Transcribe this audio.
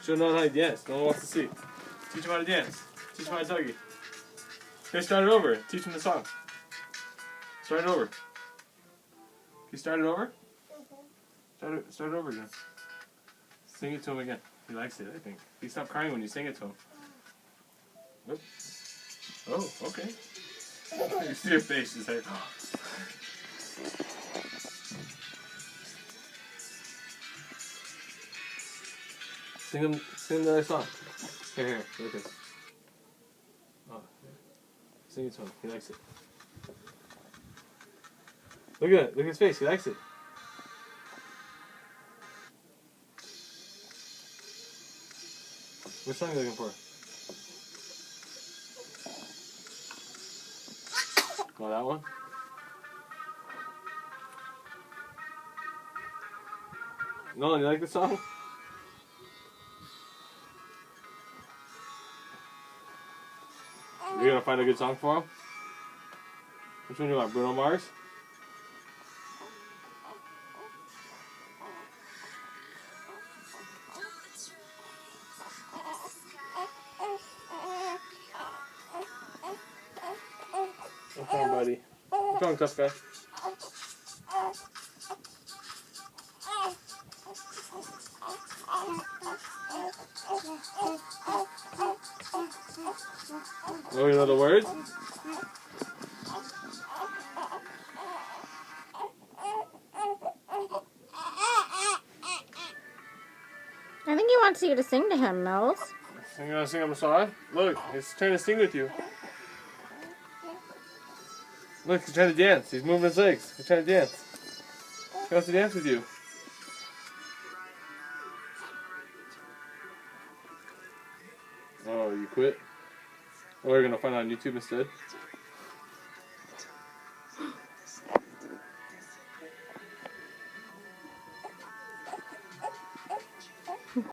Show no one how to dance. No one wants to see. Teach him how to dance. Teach him how to tuggy. Okay, start it over. Teach him the song. Start it over. Can you start it over? Start it over again. Sing it to him again. He likes it, I think. He stopped crying when you sing it to him. Whoop. Oh, okay. You see your face. He's like, oh. Sing him the other song. Here, look at this. Oh, yeah. Sing it to him. He likes it. Look at it. Look at his face. He likes it. Which song are you looking for? Oh, that one? Nolan, you like the song? You're gonna find a good song for him? Which one do you want? Bruno Mars? What's wrong, buddy? What's wrong, tough guy? Oh, you know the words? I think he wants you to sing to him, Mills. You gonna sing him a song? Look, he's trying to sing with you. Look, he's trying to dance. He's moving his legs. He's trying to dance. He wants to dance with you. Oh, you quit? Oh, we're gonna find out on YouTube instead?